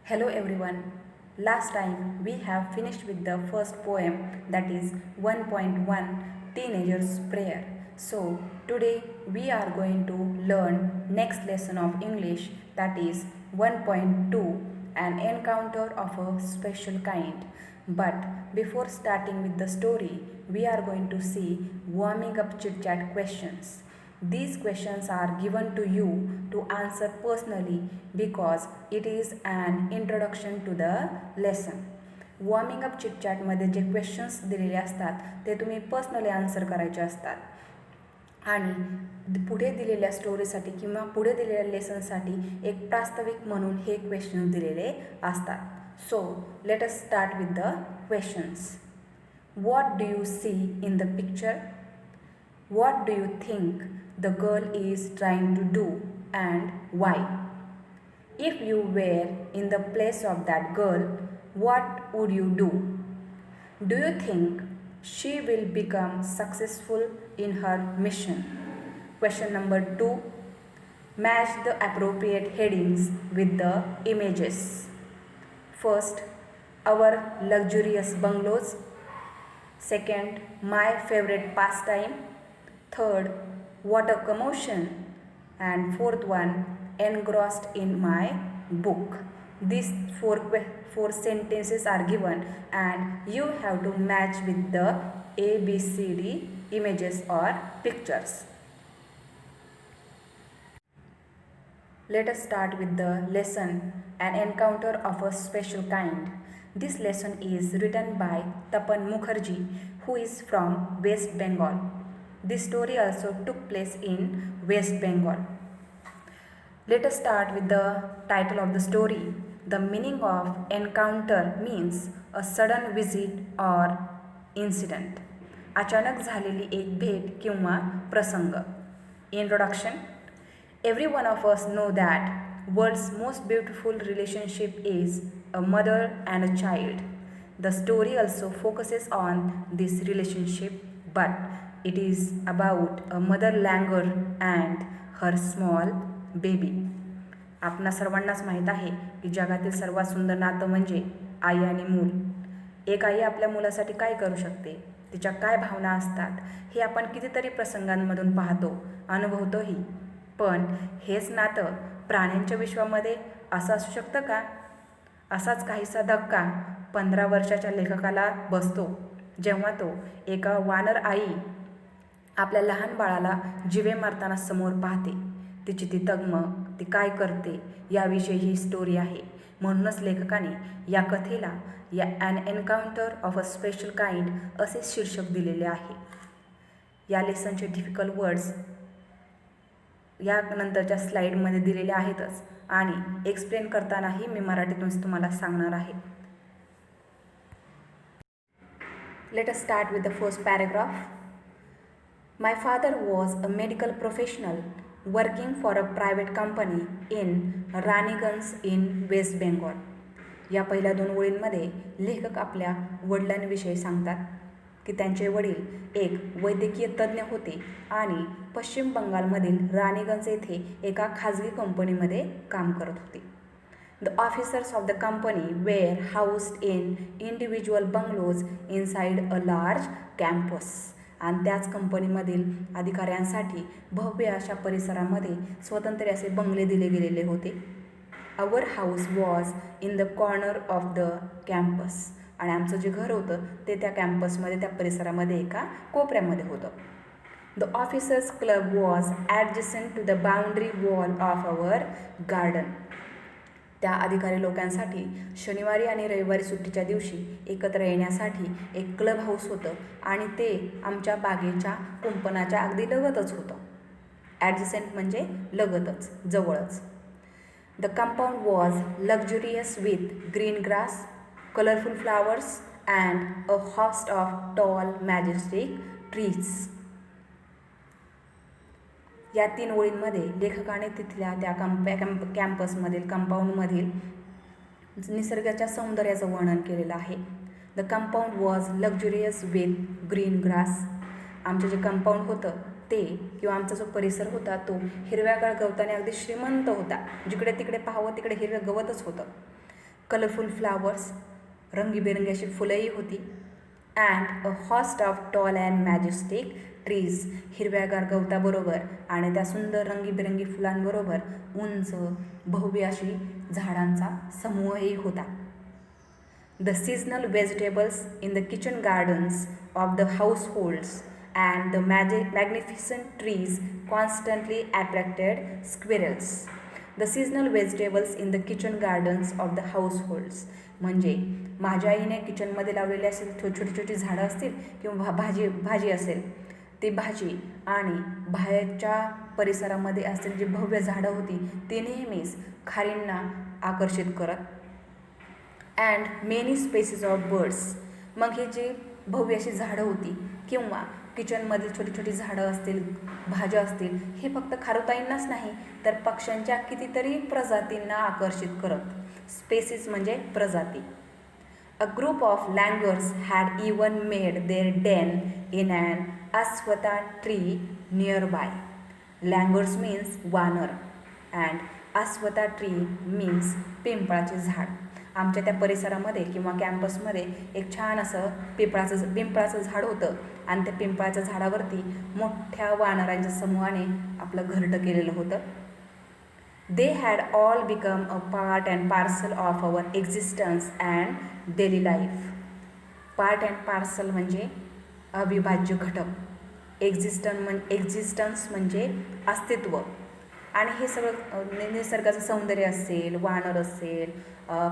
Hello everyone. Last time we have finished with the first poem, that is 1.1 Teenager's Prayer. So today we are going to learn next lesson of English, that is 1.2 An Encounter of a Special Kind. But before starting with the story, we are going to see warming up chit chat questions. These questions are given to you to answer personally because it is an introduction to the lesson. Warming up चिटचॅटमध्ये जे questions दिलेले असतात ते तुम्ही personally answer करायचे असतात आणि पुढे दिलेल्या स्टोरीसाठी किंवा पुढे दिलेल्या लेसनसाठी एक प्रास्ताविक म्हणून हे क्वेश्चन्स दिलेले असतात. So let us start with the questions. What do you see in the picture? What do you think the girl is trying to do and why? If you were in the place of that girl, what would you do? Do you think she will become successful in her mission? Question number 2. Match the appropriate headings with the images. First, our luxurious bungalows. Second, my favorite pastime. Third, what a commotion. And fourth one, engrossed in my book. These four sentences are given and you have to match with the ABCD images or pictures. Let us start with the lesson, An Encounter of a Special Kind. This lesson is written by Tapan Mukherjee, who is from West Bengal. This story also took place in West Bengal. Let us start with the title of the story. The meaning of encounter means a sudden visit or incident. अचानक झालेली एक भेट किंवा प्रसंग. Introduction. Every one of us know that world's most beautiful relationship is a mother and a child. The story also focuses on this relationship, but it is about a mother langur and her small baby. आपणा सर्वांनाच माहीत आहे की जगातील सर्वात सुंदर नातं म्हणजे आई आणि मूल. एक आई आपल्या मुलासाठी काय करू शकते, तिच्या काय भावना असतात हे आपण कितीतरी प्रसंगांमधून पाहतो, अनुभवतोही. पण हेच नातं प्राण्यांच्या विश्वामध्ये असं असू शकतं का? असाच काहीसा धक्का 15 वर्षाच्या लेखकाला बसतो जेव्हा तो एका वानर आई आपल्या लहान बाळाला जिवे मारताना समोर पाहते. तिची ती तगमग, ती काय करते याविषयी ही स्टोरी आहे. म्हणूनच लेखकाने या कथेला an encounter of a special kind असे शीर्षक दिलेले आहे. या लेसनचे डिफिकल्ट वर्ड्स या नंतरच्या स्लाईडमध्ये दिलेले आहेतच आणि एक्सप्लेन करतानाही मी मराठीतूनच तुम्हाला सांगणार आहे. Late us start with the first paragraph. My father was a medical professional working for a private company in Raniganj in West Bengal. या पहिल्या 2 ओळींमध्ये लेखक आपल्या वडिलांविषयी सांगतात की त्यांचे वडील एक वैद्यकीय तज्ज्ञ होते आणि पश्चिम बंगालमधील राणीगंज येथे एका खाजगी कंपनीमध्ये काम करत होते. The officers of the company were housed in individual bungalows inside a large campus. आणि त्याच कंपनीमधील अधिकाऱ्यांसाठी भव्य अशा परिसरामध्ये स्वतंत्र असे बंगले दिले गेलेले होते. Our house was in the corner of the campus. आणि आमचं जे घर होतं ते त्या कॅम्पसमध्ये, त्या परिसरामध्ये एका कोपऱ्यामध्ये होतं. The officers club was adjacent to the boundary wall of our garden. त्या अधिकारी लोकांसाठी शनिवारी आणि रविवारी सुट्टीच्या दिवशी एकत्र येण्यासाठी एक क्लब हाऊस होतं आणि ते आमच्या बागेच्या कुंपणाच्या अगदी लगतच होतं. ॲडजसंट म्हणजे लगतच, जवळच. The compound was luxurious with green grass, colourful flowers and a host of tall majestic trees. या 3 ओळींमध्ये लेखकाने तिथल्या त्या कॅम्पसमधील कंपाऊंडमधील निसर्गाच्या सौंदर्याचं वर्णन केलेलं आहे. The compound was luxurious with green grass. आमचं जे कंपाऊंड होतं ते किंवा आमचा जो परिसर होता तो हिरव्यागार गवताने अगदी श्रीमंत होता. जिकडे तिकडे पाहावं तिकडे हिरव्या गवतच होतं. कलरफुल फ्लावर्स, रंगीबेरंगी अशी फुलंही होती. And a host of tall and majestic trees, हिरव्यागार गवताबरोबर आणि त्या सुंदर रंगीबेरंगी फुलांबरोबर उंच भव्य अशी झाडांचा समूहही होता. The seasonal vegetables in the kitchen gardens of the households and the magnificent trees constantly attracted squirrels. The seasonal vegetables in the kitchen gardens of the households म्हणजे माझ्या आईने किचनमध्ये लावलेली असेल छोटी छोटी झाडं असतील किंवा भाजी असेल, ती भाजी आणि बाहेरच्या परिसरामध्ये असलेली जी भव्य झाडं होती ती नेहमीच खारींना आकर्षित करत. And many species of birds, मग ही जी भव्य अशी झाडं होती किंवा किचनमधील छोटी छोटी झाडं असतील, भाज्या असतील, हे फक्त खारुताईंनाच नाही तर पक्ष्यांच्या कितीतरी प्रजातींना आकर्षित करत. स्पेसीस म्हणजे प्रजाती. A group of langurs had even made their den in an ashvattha tree nearby. Langurs means वानर अँड अस्वथा ट्री मीन्स पिंपळाचे झाड. आमच्या त्या परिसरामध्ये किंवा कॅम्पसमध्ये एक छान असं पिंपळाचं झाड होतं आणि त्या पिंपळाच्या झाडावरती मोठ्या वानरांच्या समूहाने आपलं घरटं केलेलं होतं. They had all become a part and parcel of our existence and daily life. Part and parcel म्हणजे अविभाज्य घटक, एक्झिस्टन्स म्हणजे अस्तित्व. आणि हे सगळं निसर्गाचं सौंदर्य असेल, वानर असेल,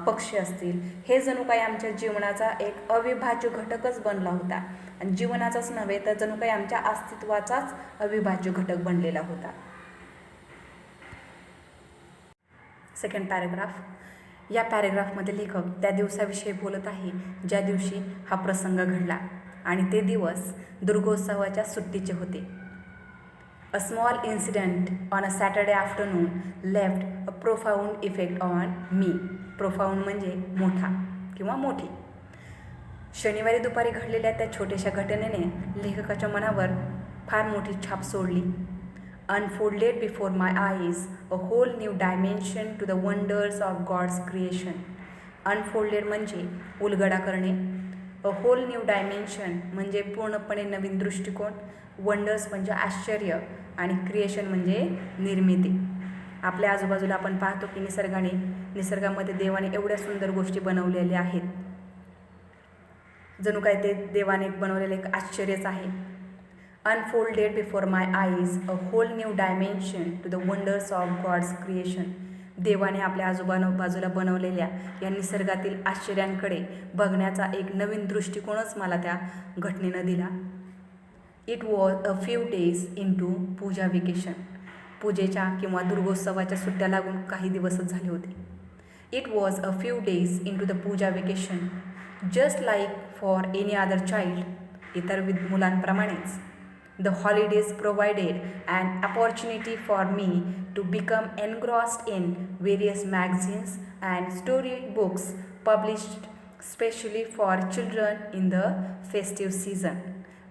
पक्षी असतील, हे जणू काही आमच्या जीवनाचा एक अविभाज्य घटकच बनला होता. आणि जीवनाचाच नव्हे तर जणू काही आमच्या अस्तित्वाचाच अविभाज्य घटक बनलेला होता. Second paragraph. या पॅरेग्राफमध्ये लेखक त्या दिवसाविषयी बोलत आहे ज्या दिवशी हा प्रसंग घडला आणि ते दिवस दुर्गोत्सवाच्या सुट्टीचे होते. A small incident on a Saturday afternoon left a profound effect on me. Profound म्हणजे मोठा किंवा मोठी. शनिवारी दुपारी घडलेल्या त्या छोट्याशा घटनेने लेखकाच्या मनावर फार मोठी छाप सोडली. Unfolded before my eyes a whole new dimension to the wonders of God's creation. Unfolded म्हणजे उलगडा करणे. अ होल न्यू डायमेन्शन म्हणजे पूर्णपणे नवीन दृष्टिकोन. वंडर्स म्हणजे आश्चर्य आणि क्रिएशन म्हणजे निर्मिती. आपल्या आजूबाजूला आपण पाहतो की निसर्गामध्ये देवाने एवढ्या सुंदर गोष्टी बनवलेल्या आहेत, जणू काय ते देवाने बनवलेलं एक आश्चर्यच आहे. Unfolded before my eyes a whole new dimension to the wonders of God's creation. देवाने आपल्या बाजूला बनवलेल्या या निसर्गातील आश्चर्यांकडे बघण्याचा एक नवीन दृष्टिकोनच मला त्या घटनेनं दिला. It was a few days into puja vacation. पूजेच्या किंवा दुर्गोत्सवाच्या सुट्ट्या लागून काही दिवसच झाले होते. It was a few days into the puja vacation. Just like for any other child. इतर मुलांप्रमाणेच the holidays provided an opportunity for me to become engrossed in various magazines and storybooks published specially for children in the festive season.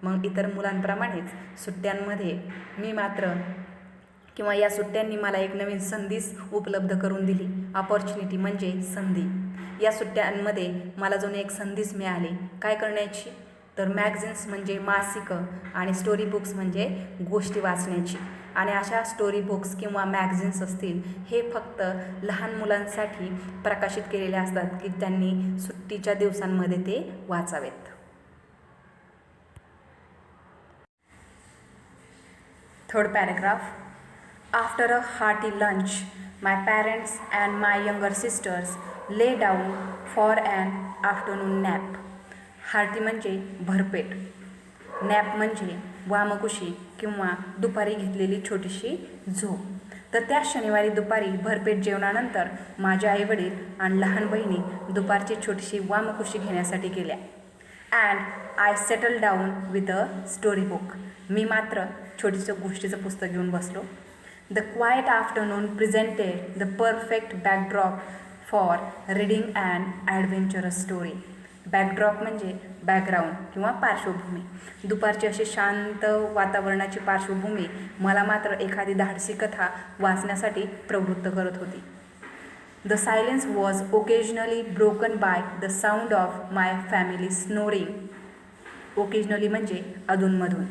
मग इतर मुलांप्रमाणेच सुट्ट्यांमध्ये मी मात्र किंवा या सुट्ट्यांनी मला एक नवीन संधीच उपलब्ध करून दिली. ऑपॉर्च्युनिटी म्हणजे संधी. या सुट्ट्यांमध्ये मला जणू एक संधीच मिळाली. काय करण्याची? तर मॅगझिन्स म्हणजे मासिकं आणि स्टोरी बुक्स म्हणजे गोष्टी वाचण्याची. आणि अशा स्टोरी बुक्स किंवा मॅगझिन्स असतील हे फक्त लहान मुलांसाठी प्रकाशित केलेले असतात की त्यांनी सुट्टीच्या दिवसांमध्ये ते वाचावेत. Third paragraph. After a hearty lunch my parents and my younger sisters lay down for an afternoon nap. Hearty म्हणजे भरपेट, नॅप म्हणजे वामकुशी किंवा दुपारी घेतलेली छोटीशी झोप. तर त्या शनिवारी दुपारी भरपेट जेवणानंतर माझ्या आईवडील आणि लहान बहिणी दुपारची छोटीशी वामकुशी घेण्यासाठी गेल्या. And I settle down with a story book. मी मात्र छोटीचं गोष्टीचं पुस्तक घेऊन बसलो. The quiet afternoon presented the perfect backdrop for reading and adventurous story. Backdrop म्हणजे बॅकग्राऊंड किंवा पार्श्वभूमी. दुपारची अशी शांत वातावरणाची पार्श्वभूमी मला मात्र एखादी धाडसी कथा वाचण्यासाठी प्रवृत्त करत होती. The silence was occasionally broken by the sound of my family snoring. Occasionally म्हणजे अधूनमधून.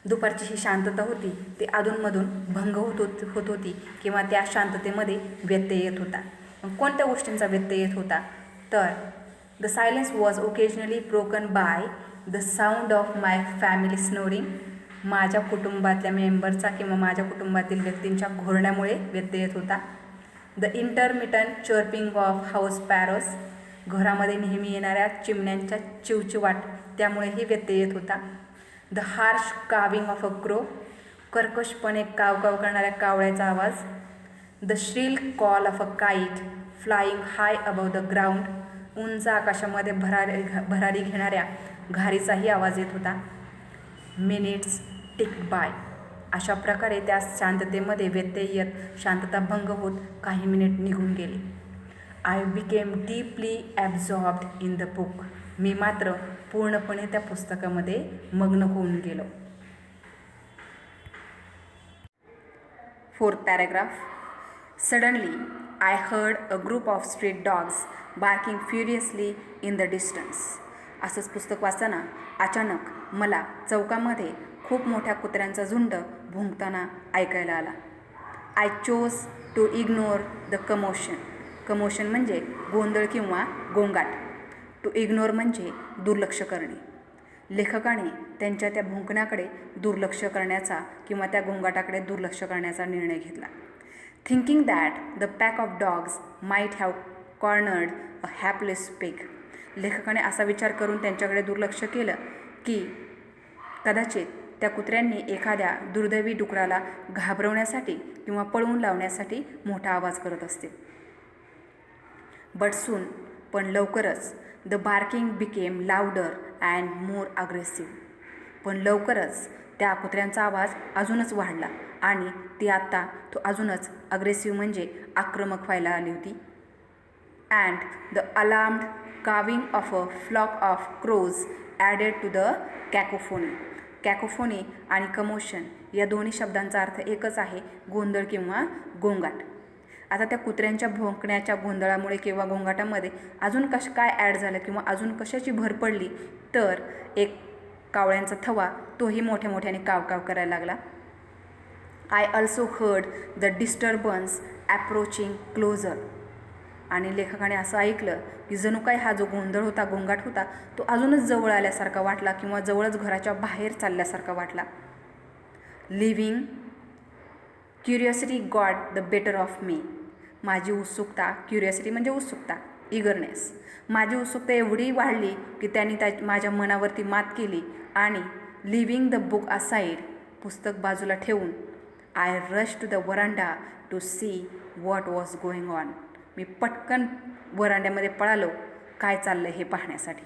दुपारची ही शांतता होती ती अधूनमधून भंग होत होती किंवा त्या शांततेमध्ये व्यत्यय येत होता. कोणत्या गोष्टींचा व्यत्यय येत होता तर the silence was occasionally broken by the sound of my family snoring. माझ्या कुटुंबातल्या मेंबरचा किंवा माझ्या कुटुंबातील व्यक्तींच्या घोरण्यामुळे व्यत्यय येत होता. The intermittent chirping of house sparrows. घरामध्ये नेहमी येणाऱ्या चिमण्यांच्या चिवचिवाट त्यामुळेही व्यत्यय येत होता. The harsh cawing of a crow. कर्कशपणे कावकाव करणाऱ्या कावळ्याचा आवाज. The shrill call of a kite flying high above the ground. उंच आकाशामध्ये भरारी घेणाऱ्या घारीचाही आवाज येत होता. Minutes ticked by. अशा प्रकारे त्या शांततेमध्ये व्यत्यय येत शांतता भंग होत काही मिनिट निघून गेले. I became deeply absorbed in the book. मी मात्र पूर्णपणे त्या पुस्तकामध्ये मग्न होऊन गेलो. 4th paragraph. Suddenly, I heard a group of street dogs barking furiously in the distance. असंच पुस्तक वाचताना अचानक मला चौकामध्ये खूप मोठ्या कुत्र्यांचा झुंड भुंकताना ऐकायला आला. I chose to ignore the commotion. Commotion म्हणजे गोंधळ किंवा गोंगाट. टू इग्नोर म्हणजे दुर्लक्ष करणे. लेखकाने त्यांच्या त्या भुंकण्याकडे दुर्लक्ष करण्याचा किंवा त्या गोंगाटाकडे दुर्लक्ष करण्याचा निर्णय घेतला. Thinking that the pack of dogs might have cornered a hapless pig. लेखकाने असा विचार करून त्यांच्याकडे दुर्लक्ष केलं की कदाचित त्या कुत्र्यांनी एखाद्या दुर्दैवी डुकराला घाबरवण्यासाठी किंवा पळवून लावण्यासाठी मोठा आवाज करत असतील. बट सून पण लवकरच the barking became louder and more aggressive. पण लवकरच त्या कुत्र्यांचा आवाज अजूनच वाढला आणि ती आत्ता तो अजूनच अग्रेसिव्ह म्हणजे आक्रमक व्हायला आली होती. And the alarmed cawing of a flock of crows added to the cacophony. Cacophony आणि कमोशन या दोन्ही शब्दांचा अर्थ एकच आहे, गोंधळ किंवा गोंगाट. आता त्या कुत्र्यांच्या भोंकण्याच्या गोंधळामुळे किंवा गोंगाटामध्ये अजून काय ॲड झालं किंवा अजून कशाची भर पडली तर एक कावळ्यांचा थवा तोही मोठ्या मोठ्याने कावकाव करायला लागला. I also heard the disturbance approaching closer. आणि लेखकाने असं ऐकलं की जणू काय हा जो गोंधळ होता गोंगाट होता तो अजूनच जवळ आल्यासारखा वाटला किंवा जवळच घराच्या बाहेर चालल्यासारखा वाटला. Living curiosity got the better of me. माझी उत्सुकता, क्युरिओसिटी म्हणजे उत्सुकता, इगरनेस. माझी उत्सुकता एवढी वाढली की त्यांनी माझ्या मनावरती मात केली आणि लिव्हिंग द बुक असाईड, पुस्तक बाजूला ठेवून, I rush to the veranda to see what was going on. मी पटकन वरांड्यामध्ये पळालो काय चाललं हे पाहण्यासाठी.